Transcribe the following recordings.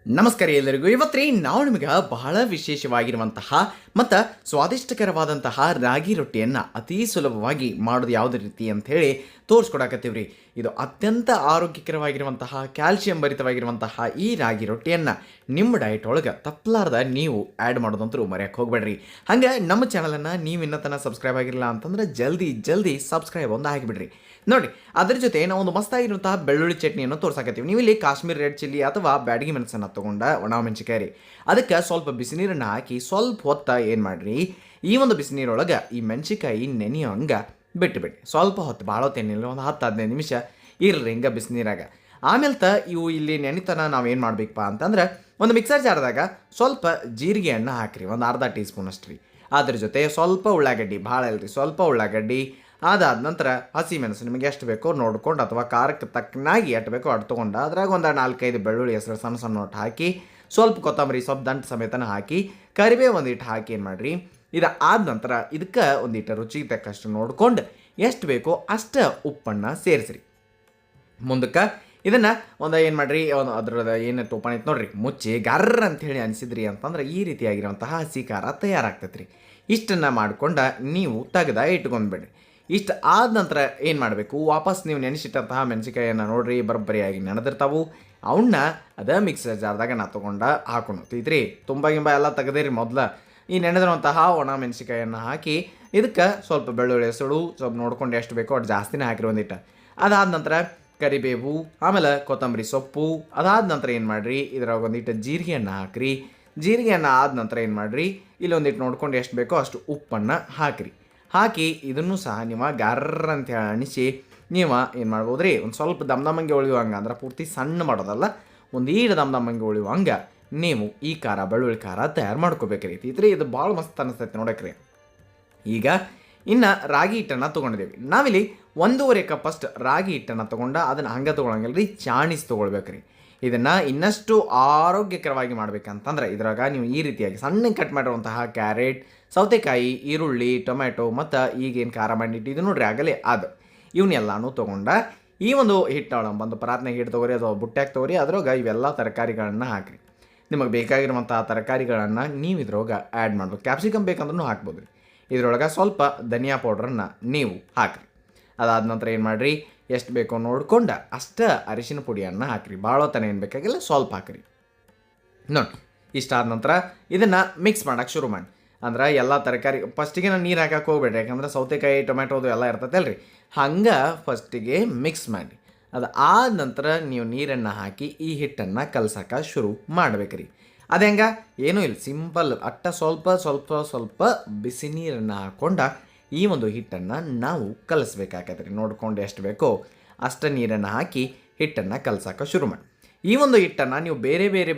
ನಮಸ್ಕಾರ ಎಲ್ಲರಿಗೂ. ಇವತ್ತು ನಾವು ನಿಮಗೆ ಬಹಳ ವಿಶೇಷವಾಗಿರುವಂತಹ ಮತ್ತು ಸ್ವಾದಿಷ್ಟಕರವಾದಂತಹ ರಾಗಿ ರೊಟ್ಟಿಯನ್ನು ಅತಿ ಸುಲಭವಾಗಿ ಮಾಡೋದು ಯಾವುದೇ ರೀತಿ ಅಂತ ಹೇಳಿ ತೋರಿಸ್ಕೊಡಕತ್ತೀವ್ರಿ. ಇದು ಅತ್ಯಂತ ಆರೋಗ್ಯಕರವಾಗಿರುವಂತಹ ಕ್ಯಾಲ್ಸಿಯಂ ಭರಿತವಾಗಿರುವಂತಹ ಈ ರಾಗಿ ರೊಟ್ಟಿಯನ್ನು ನಿಮ್ಮ ಡಯಟ್ ಒಳಗೆ ತಪ್ಪಲಾರ್ದ ನೀವು ಆ್ಯಡ್ ಮಾಡೋದಂತರೂ ಮರೆಯೋಕ್ಕೆ ಹೋಗಬೇಡ್ರಿ. ಹಾಗೆ ನಮ್ಮ ಚಾನಲನ್ನು ನೀವು ಇನ್ನತನ ಸಬ್ಸ್ಕ್ರೈಬ್ ಆಗಿರಲಿಲ್ಲ ಅಂತಂದ್ರೆ ಜಲ್ದಿ ಸಬ್ಸ್ಕ್ರೈಬ್ ಒಂದು ಆಗಿಬಿಡ್ರಿ. ನೋಡಿ, ಅದ್ರ ಜೊತೆ ನಾವು ಒಂದು ಮಸ್ತಾಗಿರುವಂತಹ ಬೆಳ್ಳುಳ್ಳಿ ಚಟ್ನಿಯನ್ನು ತೋರ್ಸಾಕತ್ತೀವಿ. ನೀವು ಇಲ್ಲಿ ಕಾಶ್ಮೀರ್ ರೆಡ್ ಚಿಲ್ಲಿ ಅಥವಾ ಬ್ಯಾಡಗಿ ಮೆಣಸನ್ನು ತೊಗೊಂಡ ಒಣ ಮೆಣಸಿಕಾಯಿ ರೀ, ಅದಕ್ಕೆ ಸ್ವಲ್ಪ ಬಿಸಿನೀರನ್ನು ಹಾಕಿ ಸ್ವಲ್ಪ ಹೊತ್ತ ಏನು ಮಾಡಿರಿ, ಈ ಒಂದು ಬಿಸಿನೀರೊಳಗೆ ಈ ಮೆಣಸಿಕಾಯಿ ನೆನೆಯೋ ಹಂಗೆ ಬಿಟ್ಟುಬಿಡಿ. ಸ್ವಲ್ಪ ಹೊತ್ತು, ಭಾಳ ಹೊತ್ತೇನಿಲ್ಲ, ಒಂದು 10-15 ನಿಮಿಷ ಇರ್ರಿ ಹಿಂಗೆ ಬಿಸಿನೀರಾಗ. ಆಮೇಲೆ ಇವು ಇಲ್ಲಿ ನೆನಿತನ ನಾವೇನು ಮಾಡಬೇಕಪ್ಪ ಅಂತಂದ್ರೆ, ಒಂದು ಮಿಕ್ಸರ್ ಜಾರ್ದಾಗ ಸ್ವಲ್ಪ ಜೀರಿಗೆ ಎಣ್ಣೆ ಹಾಕಿರಿ, ಒಂದು ಅರ್ಧ ಟೀ ಸ್ಪೂನ್ ಅಷ್ಟು ರೀ. ಅದ್ರ ಜೊತೆ ಸ್ವಲ್ಪ ಉಳ್ಳಾಗಡ್ಡಿ, ಭಾಳ ಇಲ್ರಿ, ಸ್ವಲ್ಪ ಉಳ್ಳಾಗಡ್ಡಿ. ಅದಾದ ನಂತರ ಹಸಿಮೆಣಸು ನಿಮಗೆ ಎಷ್ಟು ಬೇಕೋ ನೋಡ್ಕೊಂಡು, ಅಥವಾ ಖಾರಕ್ಕೆ ತಕ್ಕನಾಗಿ ಎಷ್ಟು ಬೇಕೋ ಅಷ್ಟು ತೊಗೊಂಡು ಅದ್ರಾಗ ಒಂದು 4-5 ಬೆಳ್ಳುಳ್ಳಿ ಹೆಸರು ಸಣ್ಣ ಸಣ್ಣ ಒಟ್ಟು ಹಾಕಿ, ಸ್ವಲ್ಪ ಕೊತ್ತಂಬರಿ ಸ್ವಲ್ಪ ದಂಟು ಸಮೇತನ ಹಾಕಿ, ಕರಿಬೇವು ಒಂದಿಟ್ಟು ಹಾಕಿ ಏನು ಮಾಡಿರಿ, ಇದು ಆದ ನಂತರ ಇದಕ್ಕೆ ಒಂದಿಟ್ಟು ರುಚಿಗೆ ತಕ್ಕಷ್ಟು ನೋಡ್ಕೊಂಡು ಎಷ್ಟು ಬೇಕೋ ಅಷ್ಟು ಉಪ್ಪನ್ನು ಸೇರಿಸ್ರಿ. ಮುಂದಕ್ಕೆ ಇದನ್ನು ಒಂದು ಏನು ಮಾಡಿರಿ, ಒಂದು ಅದ್ರದ್ದು ಏನು ಟೋಪನ್ ಐತೆ ನೋಡ್ರಿ, ಮುಚ್ಚಿ ಗರ್ರ ಅಂಥೇಳಿ ಅನಿಸಿದ್ರಿ ಅಂತಂದ್ರೆ ಈ ರೀತಿಯಾಗಿರುವಂತಹ ಹಸಿ ಖಾರ ತಯಾರಾಗ್ತೈತೆ ರೀ. ಇಷ್ಟನ್ನು ಮಾಡ್ಕೊಂಡು ನೀವು ತೆಗೆದ ಇಟ್ಕೊಂಡ್ಬಿಡ್ರಿ. ಇಷ್ಟು ಆದ ನಂತರ ಏನು ಮಾಡಬೇಕು, ವಾಪಸ್ ನೀವು ನೆನೆಸಿಟ್ಟಂತಹ ಮೆಣಸಿಕಾಯನ್ನು ನೋಡ್ರಿ ಬರೋಬ್ಬರಿಯಾಗಿ ನೆನೆದಿರ್ತಾವು, ಅವನ್ನ ಅದ ಮಿಕ್ಸರ್ ಜಾರ್ದಾಗ ನಾ ತೊಗೊಂಡು ಹಾಕೊಂಡು ತಿದ್ರಿ. ತುಂಬ ಎಲ್ಲ ತೆಗೆದಿರಿ. ಮೊದಲು ಈ ನೆನೆದಿರುವಂತಹ ಒಣ ಮೆಣಸಿಕಾಯನ್ನು ಹಾಕಿ ಇದಕ್ಕೆ ಸ್ವಲ್ಪ ಬೆಳ್ಳುಳ್ಳಿ ಹೆಸರು ಸ್ವಲ್ಪ ನೋಡ್ಕೊಂಡು ಎಷ್ಟು ಬೇಕೋ ಅಷ್ಟು ಜಾಸ್ತಿನೇ ಹಾಕಿರಿ ಒಂದಿಟ್ಟು. ಅದಾದ ನಂತರ ಕರಿಬೇವು, ಆಮೇಲೆ ಕೊತ್ತಂಬರಿ ಸೊಪ್ಪು. ಅದಾದ ನಂತರ ಏನು ಮಾಡಿರಿ, ಇದ್ರಾಗ ಒಂದಿಟ್ಟು ಜೀರಿಗೆಯನ್ನು ಹಾಕಿರಿ. ಜೀರಿಗೆಯನ್ನು ಆದ ನಂತರ ಏನು ಮಾಡಿರಿ, ಇಲ್ಲಿ ಒಂದಿಟ್ಟು ನೋಡ್ಕೊಂಡು ಎಷ್ಟು ಬೇಕೋ ಅಷ್ಟು ಉಪ್ಪನ್ನು ಹಾಕಿರಿ. ಹಾಕಿ ಇದನ್ನು ಸಹ ನೀವು ಗರ್ರ ಅಂತ ಹೇಳಿ ಅಣಿಸಿ ನೀವು ಏನು ಮಾಡ್ಬೋದು ರೀ, ಒಂದು ಸ್ವಲ್ಪ ದಮ್ದಮ್ಮಂಗೆ ಉಳಿಯುವಂಗೆ, ಅಂದ್ರೆ ಪೂರ್ತಿ ಸಣ್ಣ ಮಾಡೋದಲ್ಲ, ಒಂದು ಈಡು ದಮ್ದಮ್ಮಂಗೆ ಉಳಿಯುವಂಗೆ ನೀವು ಈ ಖಾರ ಬೆಳ್ಳುಳ್ಳಿ ಖಾರ ತಯಾರು ಮಾಡ್ಕೋಬೇಕ್ರಿ. ರೀ ಇದು ಭಾಳ ಮಸ್ತ್ ಅನಿಸ್ತೈತೆ ನೋಡಕ್ರಿ. ಈಗ ಇನ್ನು ರಾಗಿ ಹಿಟ್ಟನ್ನು ತೊಗೊಂಡಿದ್ದೀವಿ ನಾವಿಲ್ಲಿ 1.5 ಕಪ್ ಅಷ್ಟು ರಾಗಿ ಹಿಟ್ಟನ್ನು ತೊಗೊಂಡು ಅದನ್ನು ಹಂಗೆ ತೊಗೊಳಂಗಿಲ್ಲ ರೀ, ಚಾಣಿಸಿ ತೊಗೊಳ್ಬೇಕ್ರಿ. ಇದನ್ನು ಇನ್ನಷ್ಟು ಆರೋಗ್ಯಕರವಾಗಿ ಮಾಡ್ಬೇಕಂತಂದ್ರೆ ಇದ್ರಾಗ ನೀವು ಈ ರೀತಿಯಾಗಿ ಸಣ್ಣ ಕಟ್ ಮಾಡಿರುವಂತಹ ಕ್ಯಾರೆಟ್, ಸೌತೆಕಾಯಿ, ಈರುಳ್ಳಿ, ಟೊಮೆಟೊ ಮತ್ತು ಈಗೇನು ಖಾರ ಮಾಡಿಟ್ಟಿದ್ದು ನೋಡ್ರಿ ಆಗಲೇ ಅದು, ಇವನ್ನೆಲ್ಲನೂ ತೊಗೊಂಡ ಈ ಒಂದು ಹಿಟ್ಟು ಬಂದು ಪರಾತ್ನಾಗ ಹಿಟ್ಟು ತೊಗೊರಿ ಅಥವಾ ಬುಟ್ಟ್ಯಾಗ ತೊಗೊರಿ, ಅದ್ರಾಗ ಇವೆಲ್ಲ ತರಕಾರಿಗಳನ್ನು ಹಾಕಿರಿ. ನಿಮಗೆ ಬೇಕಾಗಿರುವಂಥ ತರಕಾರಿಗಳನ್ನು ನೀವು ಇದ್ರೊಳಗೆ ಆ್ಯಡ್ ಮಾಡ್ಬೇಕು. ಕ್ಯಾಪ್ಸಿಕಮ್ ಬೇಕಂದ್ರೂ ಹಾಕ್ಬೋದು ರೀ. ಇದ್ರೊಳಗೆ ಸ್ವಲ್ಪ ಧನಿಯಾ ಪೌಡ್ರನ್ನು ನೀವು ಹಾಕಿರಿ. ಅದಾದ ನಂತರ ಏನು ಮಾಡಿರಿ, ಎಷ್ಟು ಬೇಕೋ ನೋಡ್ಕೊಂಡು ಅಷ್ಟು ಅರಿಶಿನ ಪುಡಿಯನ್ನು ಹಾಕಿರಿ. ಭಾಳ ಹೊತ್ತನ ಏನು ಬೇಕಾಗಿಲ್ಲ, ಸ್ವಲ್ಪ ಹಾಕಿರಿ. ನೋಡಿ, ಇಷ್ಟಾದ ನಂತರ ಇದನ್ನು ಮಿಕ್ಸ್ ಮಾಡೋಕ್ಕೆ ಶುರು ಮಾಡಿ. ಅಂದ್ರೆ ಎಲ್ಲ ತರಕಾರಿ ಫಸ್ಟಿಗೆ ನಾನು ನೀರು ಹಾಕಕ್ಕೆ ಹೋಗ್ಬೇಡ್ರಿ, ಯಾಕಂದ್ರೆ ಸೌತೆಕಾಯಿ ಟೊಮೆಟೊದು ಎಲ್ಲ ಇರ್ತೈತಲ್ರಿ, ಹಂಗೆ ಫಸ್ಟಿಗೆ ಮಿಕ್ಸ್ ಮಾಡಿ. ಅದು ಆದ ನಂತರ ನೀವು ನೀರನ್ನು ಹಾಕಿ ಈ ಹಿಟ್ಟನ್ನು ಕಲ್ಸಕ್ಕೆ ಶುರು ಮಾಡ್ಬೇಕ್ರಿ. ಅದು ಹೆಂಗೆ, ಏನೂ ಇಲ್ಲ, ಸಿಂಪಲ್ ಅಟ್ಟ ಸ್ವಲ್ಪ ಬಿಸಿ ನೀರನ್ನು ಹಾಕ್ಕೊಂಡು ಈ ಒಂದು ಹಿಟ್ಟನ್ನು ನಾವು ಕಲಿಸ್ಬೇಕಾಗತ್ತೆ ರೀ. ನೋಡ್ಕೊಂಡು ಎಷ್ಟು ಬೇಕೋ ಅಷ್ಟು ನೀರನ್ನು ಹಾಕಿ ಹಿಟ್ಟನ್ನು ಕಲ್ಸಕ್ಕೆ ಶುರು ಮಾಡಿ. ಈ ಒಂದು ಹಿಟ್ಟನ್ನು ನೀವು ಬೇರೆ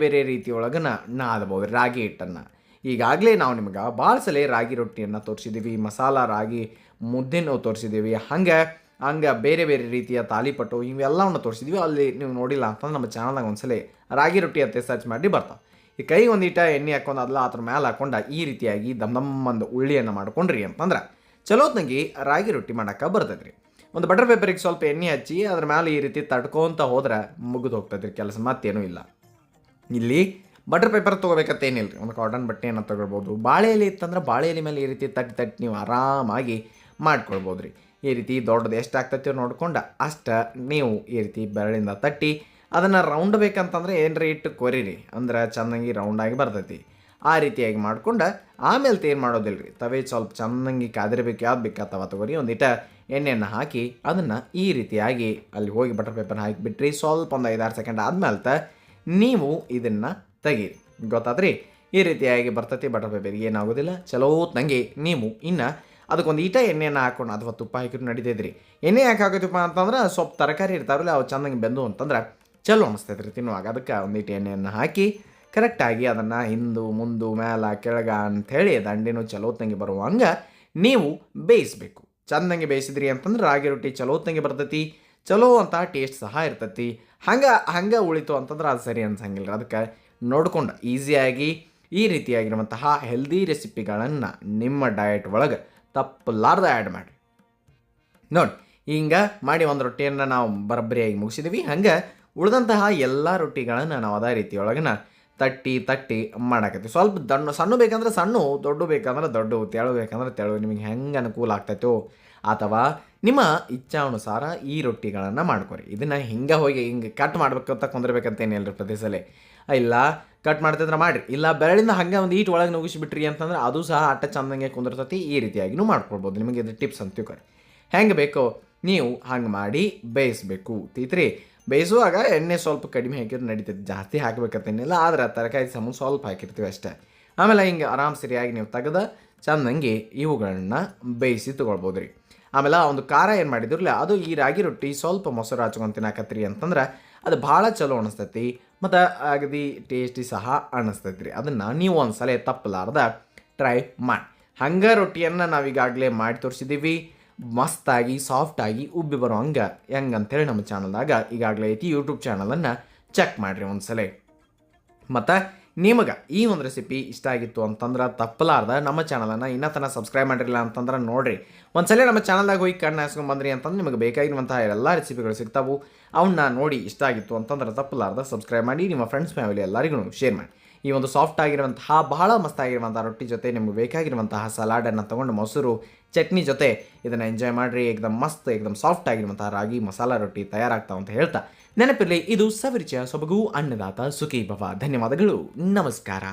ರೀತಿಯೊಳಗೆ ನಾದಬಹುದು. ರಾಗಿ ಹಿಟ್ಟನ್ನು ಈಗಾಗಲೇ ನಾವು ನಿಮ್ಗೆ ಭಾಳ ಸಲ ರಾಗಿ ರೊಟ್ಟಿಯನ್ನು ತೋರಿಸಿದ್ದೀವಿ, ಮಸಾಲ ರಾಗಿ ಮುದ್ದೆನೂ ತೋರಿಸಿದ್ದೀವಿ, ಹಂಗೆ ಬೇರೆ ರೀತಿಯ ತಾಲಿಪಟ್ಟು ಇವೆಲ್ಲವನ್ನು ತೋರಿಸಿದ್ವಿ. ಅಲ್ಲಿ ನೀವು ನೋಡಿಲ್ಲ ಅಂತಂದ್ರೆ ನಮ್ಮ ಚಾನಲ್ನಾಗ ಒಂದ್ಸಲ ರಾಗಿ ರೊಟ್ಟಿ ಅಂತ ಸರ್ಚ್ ಮಾಡಿ ಬರ್ತಾವೆ. ಈ ಕೈಗೆ ಒಂದಿಟ ಎಣ್ಣೆ ಹಾಕೊಂಡು ಅದಲ್ಲ ಅದ್ರ ಮೇಲೆ ಹಾಕೊಂಡು ಈ ರೀತಿಯಾಗಿ ದಮ್ಮಂದು ಉಳ್ಳಿಯನ್ನು ಮಾಡ್ಕೊಂಡ್ರಿ ಅಂತಂದ್ರೆ ಚಲೋತ್ನಾಗಿ ರಾಗಿ ರೊಟ್ಟಿ ಮಾಡೋಕೆ ಬರ್ತೈತೆ ರೀ. ಒಂದು ಬಟರ್ ಪೇಪರಿಗೆ ಸ್ವಲ್ಪ ಎಣ್ಣೆ ಹಚ್ಚಿ ಅದ್ರ ಮೇಲೆ ಈ ರೀತಿ ತಡ್ಕೊತ ಹೋದ್ರೆ ಮುಗಿದು ಹೋಗ್ತೈತೆ ರೀ ಕೆಲಸ, ಮತ್ತೇನೂ ಇಲ್ಲ. ಇಲ್ಲಿ ಬಟರ್ ಪೇಪರ್ ತೊಗೋಬೇಕಂತೇನಿಲ್ಲ ರೀ, ಒಂದು ಕಾಟನ್ ಬಟ್ಟೆಯನ್ನು ತೊಗೊಳ್ಬೋದು. ಬಾಳೆ ಎಲೆ ಇತ್ತಂದ್ರೆ ಬಾಳೆ ಎಲೆ ಮೇಲೆ ಈ ರೀತಿ ತಟ್ಟಿ ನೀವು ಆರಾಮಾಗಿ ಮಾಡ್ಕೊಳ್ಬೋದು ರೀ. ಈ ರೀತಿ ದೊಡ್ಡದು ಎಷ್ಟು ಆಗ್ತೈತೆ ನೋಡ್ಕೊಂಡು ಅಷ್ಟು ನೀವು ಈ ರೀತಿ ಬೆರಳಿಂದ ತಟ್ಟಿ ಅದನ್ನು ರೌಂಡ್ ಬೇಕಂತಂದ್ರೆ ಏನರ ಇಟ್ಟು ಕೊರಿರಿ, ಅಂದ್ರೆ ಚೆನ್ನಾಗಿ ರೌಂಡಾಗಿ ಬರ್ತೈತಿ. ಆ ರೀತಿಯಾಗಿ ಮಾಡ್ಕೊಂಡು ಆಮೇಲೆ ಏನು ಮಾಡೋದಿಲ್ಲ ರೀ, ತವೆ ಸ್ವಲ್ಪ ಚೆನ್ನಾಗಿ ಕಾದಿರ್ಬೇಕು, ಯಾವ್ದು ಬೇಕಾತವ ತೊಗೊರಿ, ಒಂದಿಟ ಎಣ್ಣೆಯನ್ನು ಹಾಕಿ ಅದನ್ನು ಈ ರೀತಿಯಾಗಿ ಅಲ್ಲಿ ಹೋಗಿ ಬಟರ್ ಪೇಪರ್ ಹಾಕಿಬಿಟ್ರಿ. ಸ್ವಲ್ಪ ಒಂದು 5-6 ಸೆಕೆಂಡ್ ಆದ್ಮೇಲೆ ನೀವು ಇದನ್ನು ತೆಗೀರಿ. ಗೊತ್ತಾದ್ರಿ, ಈ ರೀತಿಯಾಗಿ ಬರ್ತೈತಿ ಬಟರ್ ಪೇಪರ್, ಏನಾಗೋದಿಲ್ಲ. ಚಲೋತ್ನಂಗೆ ನೀವು ಇನ್ನು ಅದಕ್ಕೊಂದು ಈಟ ಎಣ್ಣೆಯನ್ನು ಹಾಕೊಂಡು ಅಥವಾ ತುಪ್ಪ ಹಾಕಿದ್ರು ನಡೀತೈತ್ರಿ. ಎಣ್ಣೆ ಯಾಕೆ ಹಾಕೋತಿಪ್ಪ ಅಂತಂದ್ರೆ ಸ್ವಲ್ಪ ತರಕಾರಿ ಇರ್ತಾವಲ್ಲ ಅವು ಚೆನ್ನಾಗಿ ಬೆಂದು ಅಂತಂದ್ರೆ ಚಲೋ ಅನಿಸ್ತೈತೆ ರೀ ತಿನ್ನುವಾಗ. ಅದಕ್ಕೆ ಒಂದೀಟ ಎಣ್ಣೆಯನ್ನು ಹಾಕಿ ಕರೆಕ್ಟಾಗಿ ಅದನ್ನು ಹಿಂದು ಮುಂದು ಮೇಲೆ ಕೆಳಗ ಅಂಥೇಳಿ ದಂಡಿನೂ ಚಲೋತ್ನಂಗೆ ಬರುವಂಗೆ ನೀವು ಬೇಯಿಸಬೇಕು. ಚೆನ್ನಾಗಿ ಬೇಯಿಸಿದ್ರಿ ಅಂತಂದ್ರೆ ರಾಗಿ ರೊಟ್ಟಿ ಚಲೋತ್ನಂಗೆ ಬರ್ತೈತಿ, ಚಲೋ ಅಂತ ಟೇಸ್ಟ್ ಸಹ ಇರ್ತೈತಿ. ಹಂಗೆ ಉಳಿತು ಅಂತಂದ್ರೆ ಅದು ಸರಿ ಅನ್ಸಂಗಿಲ್ಲ. ಅದಕ್ಕೆ ನೋಡ್ಕೊಂಡು ಈಸಿಯಾಗಿ ಈ ರೀತಿಯಾಗಿರುವಂತಹ ಹೆಲ್ದಿ ರೆಸಿಪಿಗಳನ್ನು ನಿಮ್ಮ ಡಯಟ್ ಒಳಗೆ ತಪ್ಪಲಾರ್ದ ಆ್ಯಡ್ ಮಾಡಿ. ನೋಡಿ, ಹಿಂಗೆ ಮಾಡಿ ಒಂದು ರೊಟ್ಟಿಯನ್ನು ನಾವು ಬರೋಬ್ಬರಿಯಾಗಿ ಮುಗಿಸಿದ್ವಿ. ಹಂಗೆ ಉಳಿದಂತಹ ಎಲ್ಲ ರೊಟ್ಟಿಗಳನ್ನು ನಾವು ಅದೇ ರೀತಿಯೊಳಗೆ ತಟ್ಟಿ ತಟ್ಟಿ ಮಾಡಾಕತ್ತೀವಿ. ಸ್ವಲ್ಪ ಸಣ್ಣ ಬೇಕಂದ್ರೆ ಸಣ್ಣ, ದೊಡ್ಡ ಬೇಕಂದ್ರೆ ದೊಡ್ಡ, ತೆಳು ಬೇಕಂದ್ರೆ ತೆಳು, ನಿಮಗೆ ಹೆಂಗೆ ಅನುಕೂಲ ಆಗ್ತೈತೋ ಅಥವಾ ನಿಮ್ಮ ಇಚ್ಛಾನುಸಾರ ಈ ರೊಟ್ಟಿಗಳನ್ನು ಮಾಡ್ಕೊರಿ. ಇದನ್ನು ಹಿಂಗೆ ಹೋಗಿ ಹಿಂಗೆ ಕಟ್ ಮಾಡ್ಬೇಕಂತ ಕುಂದಿರ್ಬೇಕಂತೇನಿಲ್ಲ ರೀ ಪ್ರತಿ ಸಲ. ಇಲ್ಲ ಕಟ್ ಮಾಡ್ತಿದ್ರೆ ಮಾಡಿರಿ, ಇಲ್ಲ ಬೆರಳಿಂದ ಹಾಗೆ ಒಂದು ಈಟ್ ಒಳಗೆ ನುಗ್ಗಿಸಿಬಿಟ್ರಿ ಅಂತಂದ್ರೆ ಅದು ಸಹ ಅಟ್ಟ ಚಂದಂಗೆ ಕುಂದಿರ್ತೈತಿ. ಈ ರೀತಿಯಾಗಿನೂ ಮಾಡ್ಕೊಳ್ಬೋದು. ನಿಮಗೆ ಇದು ಟಿಪ್ಸ್ ಅಂತ ತಿಳ್ಕೊರಿ. ಹೆಂಗೆ ಬೇಕೋ ನೀವು ಹಂಗೆ ಮಾಡಿ ಬೇಯಿಸ್ಬೇಕು ತೀತ್ರಿ. ಬೇಯಿಸುವಾಗ ಎಣ್ಣೆ ಸ್ವಲ್ಪ ಕಡಿಮೆ ಹಾಕಿದ್ರೆ ನಡೀತೈತೆ, ಜಾಸ್ತಿ ಹಾಕಬೇಕಂತೇನಿಲ್ಲ. ಆದ್ರೆ ತರಕಾರಿ ಸಮೂಹ ಸ್ವಲ್ಪ ಹಾಕಿರ್ತೀವಿ ಅಷ್ಟೇ. ಆಮೇಲೆ ಹಿಂಗೆ ಆರಾಮ್ ಸರಿಯಾಗಿ ನೀವು ತೆಗೆದು ಚೆಂದಂಗೆ ಇವುಗಳನ್ನ ಬೇಯಿಸಿ ತೊಗೊಳ್ಬೋದು ರೀ. ಆಮೇಲೆ ಒಂದು ಖಾರ ಏನು ಮಾಡಿದ್ರಲ್ಲ ಅದು ಈ ರಾಗಿ ರೊಟ್ಟಿ ಸ್ವಲ್ಪ ಮೊಸರು ಹಚ್ಕೊಂಡು ತಿನ್ನಾಕತ್ರಿ ಅಂತಂದ್ರೆ ಅದು ಭಾಳ ಚಲೋ ಅನಿಸ್ತೈತಿ ಮತ್ತು ಅಗದಿ ಟೇಸ್ಟಿ ಸಹ ಅನ್ನಿಸ್ತೈತಿ ರೀ. ಅದನ್ನು ನೀವು ಒಂದು ಸಲ ತಪ್ಪಲಾರ್ದ ಟ್ರೈ ಮಾಡಿ. ಹಂಗೆ ರೊಟ್ಟಿಯನ್ನು ನಾವೀಗಾಗಲೇ ಮಾಡಿ ತೋರಿಸಿದ್ದೀವಿ. ಮಸ್ತಾಗಿ ಸಾಫ್ಟಾಗಿ ಉಬ್ಬಿ ಬರೋ ಹಂಗೆ ಹೆಂಗಂತೇಳಿ ನಮ್ಮ ಚಾನಲ್ದಾಗ ಈಗಾಗಲೇ ಐತಿ. ಯೂಟ್ಯೂಬ್ ಚಾನಲನ್ನು ಚೆಕ್ ಮಾಡಿರಿ ಒಂದು ಸಲ. ಮತ್ತು ನಿಮಗೆ ಈ ಒಂದು ರೆಸಿಪಿ ಇಷ್ಟ ಆಗಿತ್ತು ಅಂತಂದ್ರೆ ತಪ್ಪಲಾರ್ದ ನಮ್ಮ ಚಾನಲನ್ನು ಇನ್ನೂ ತನಕ ಸಬ್ಸ್ಕ್ರೈಬ್ ಮಾಡಿರಲಿಲ್ಲ ಅಂತಂದ್ರೆ ನೋಡಿರಿ. ಒಂದ್ಸಲ ನಮ್ಮ ಚಾನಲ್ದಾಗ ಹೋಗಿ ಕಣ್ಣು ಹಾಸ್ಕೊಂಡು ಬಂದ್ರಿ ಅಂತಂದ್ರೆ ನಿಮಗೆ ಬೇಕಾಗಿರುವಂತಹ ಎಲ್ಲ ರೆಸಿಪಿಗಳು ಸಿಗ್ತಾವೆ. ಅವನ್ನ ನೋಡಿ ಇಷ್ಟ ಆಗಿತ್ತು ಅಂತಂದ್ರೆ ತಪ್ಪಲಾರ್ದ ಸಬ್ಸ್ಕ್ರೈಬ್ ಮಾಡಿ ನಿಮ್ಮ ಫ್ರೆಂಡ್ಸ್ ಫ್ಯಾಮಿಲಿ ಎಲ್ಲರಿಗೂ ಶೇರ್ ಮಾಡಿ. ಈ ಒಂದು ಸಾಫ್ಟ್ ಆಗಿರುವಂತಹ ಬಹಳ ಮಸ್ತಾಗಿರುವಂಥ ರೊಟ್ಟಿ ಜೊತೆ ನಿಮಗೆ ಬೇಕಾಗಿರುವಂತಹ ಸಲಾಡನ್ನು ತೊಗೊಂಡು ಮೊಸರು ಚಟ್ನಿ ಜೊತೆ ಇದನ್ನು ಎಂಜಾಯ್ ಮಾಡಿರಿ. ಏಕದಮ್ ಮಸ್ತ್ ಏಕದಮ್ ಸಾಫ್ಟ್ ಆಗಿರುವಂತಹ ರಾಗಿ ಮಸಾಲ ರೊಟ್ಟಿ ತಯಾರಾಗ್ತಾವ ಅಂತ ಹೇಳ್ತಾ ನೆನಪಿರಲಿ, ಇದು ಸವಿರುಚಿಯ ಸೊಬಗು ಅನ್ನದಾತ ಸುಖಿ ಭವ. ಧನ್ಯವಾದಗಳು, ನಮಸ್ಕಾರ.